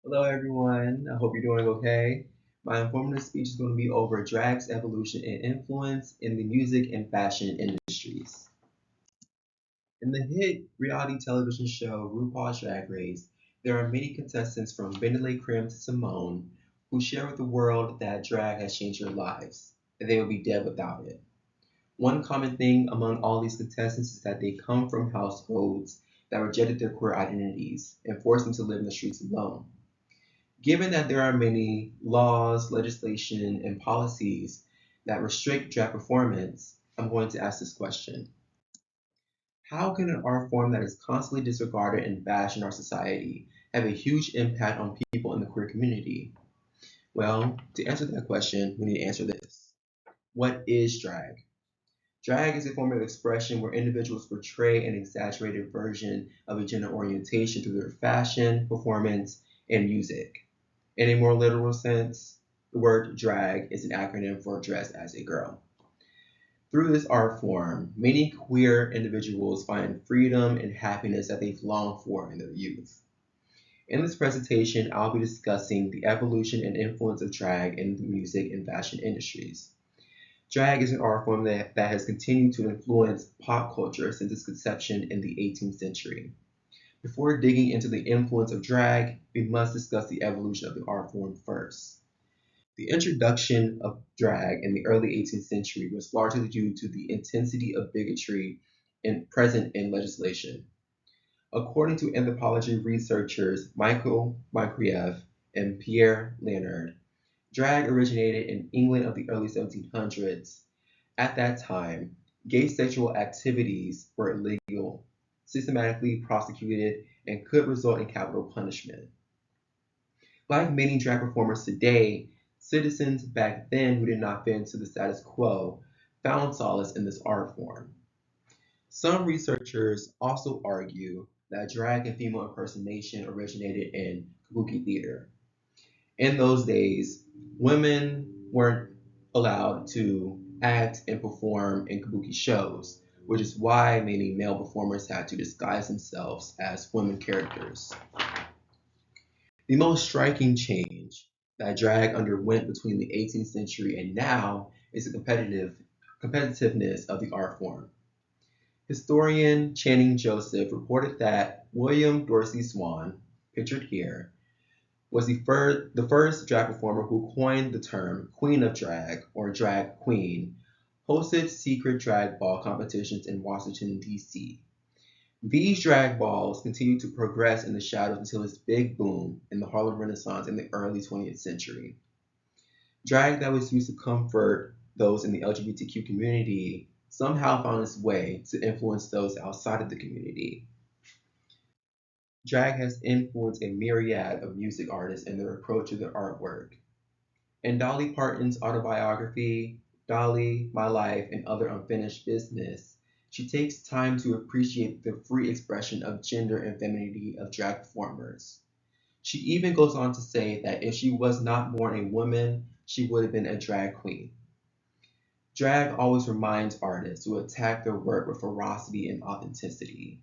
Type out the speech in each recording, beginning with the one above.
Hello, everyone. I hope you're doing okay. My informative speech is going to be over drag's evolution and influence in the music and fashion industries. In the hit reality television show RuPaul's Drag Race, there are many contestants from Bentley Creme to Simone who share with the world that drag has changed their lives, and they would be dead without it. One common thing among all these contestants is that they come from households that rejected their queer identities and forced them to live in the streets alone. Given that there are many laws, legislation, and policies that restrict drag performance, I'm going to ask this question. How can an art form that is constantly disregarded and bashed in our society have a huge impact on people in the queer community? Well, to answer that question, we need to answer this. What is drag? Drag is a form of expression where individuals portray an exaggerated version of a gender orientation through their fashion, performance, and music. In a more literal sense, the word drag is an acronym for dress as a girl. Through this art form, many queer individuals find freedom and happiness that they've longed for in their youth. In this presentation, I'll be discussing the evolution and influence of drag in the music and fashion industries. Drag is an art form that has continued to influence pop culture since its conception in the 18th century. Before digging into the influence of drag, we must discuss the evolution of the art form first. The introduction of drag in the early 18th century was largely due to the intensity of bigotry present in legislation. According to anthropology researchers Michael Markriev and Pierre Leonard, drag originated in England of the early 1700s. At that time, gay sexual activities were illegal, systematically prosecuted, and could result in capital punishment. Like many drag performers today, citizens back then who did not fit into the status quo found solace in this art form. Some researchers also argue that drag and female impersonation originated in kabuki theater. In those days, women weren't allowed to act and perform in kabuki shows, which is why many male performers had to disguise themselves as women characters. The most striking change that drag underwent between the 18th century and now is the competitiveness of the art form. Historian Channing Joseph reported that William Dorsey Swan, pictured here, was the first drag performer who coined the term Queen of Drag or Drag Queen, hosted secret drag ball competitions in Washington, D.C. These drag balls continued to progress in the shadows until its big boom in the Harlem Renaissance in the early 20th century. Drag that was used to comfort those in the LGBTQ community somehow found its way to influence those outside of the community. Drag has influenced a myriad of music artists in their approach to their artwork. In Dolly Parton's autobiography, Dolly, My Life, and Other Unfinished Business, she takes time to appreciate the free expression of gender and femininity of drag performers. She even goes on to say that if she was not born a woman, she would have been a drag queen. Drag always reminds artists to attack their work with ferocity and authenticity.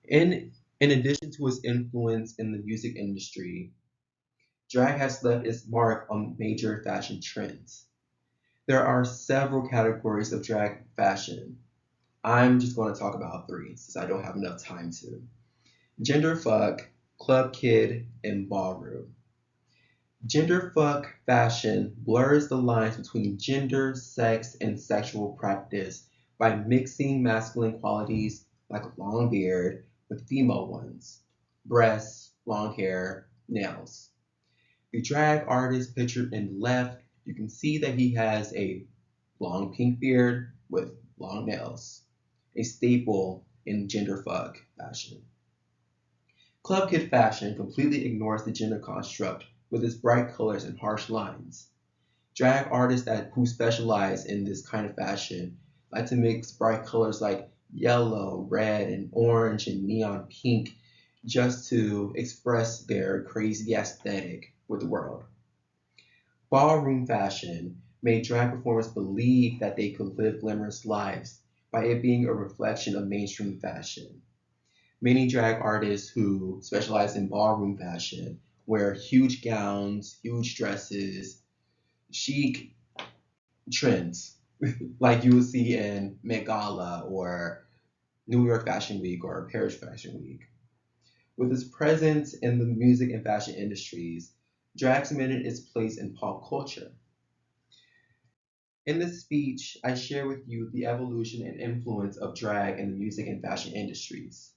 In addition to its influence in the music industry, drag has left its mark on major fashion trends. There are several categories of drag fashion. I'm just going to talk about three since I don't have enough time to. Genderfuck, club kid, and ballroom. Genderfuck fashion blurs the lines between gender, sex, and sexual practice by mixing masculine qualities like a long beard with female ones, breasts, long hair, nails. The drag artist pictured in the left, you can see that he has a long pink beard with long nails, a staple in genderfuck fashion. Club Kid fashion completely ignores the gender construct with its bright colors and harsh lines. Drag artists who specialize in this kind of fashion like to mix bright colors like yellow, red, and orange and neon pink just to express their crazy aesthetic with the world. Ballroom fashion made drag performers believe that they could live glamorous lives by it being a reflection of mainstream fashion. Many drag artists who specialize in ballroom fashion wear huge gowns, huge dresses, chic trends like you would see in Met Gala or New York Fashion Week or Paris Fashion Week. With its presence in the music and fashion industries, drag cemented its place in pop culture. In this speech, I share with you the evolution and influence of drag in the music and fashion industries.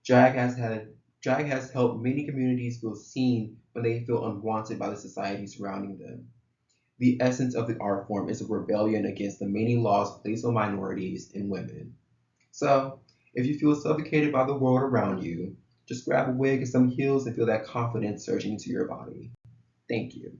Drag has had Drag has helped many communities feel seen when they feel unwanted by the society surrounding them. The essence of the art form is a rebellion against the many laws placed on minorities and women. So, if you feel suffocated by the world around you, just grab a wig and some heels and feel that confidence surging into your body. Thank you.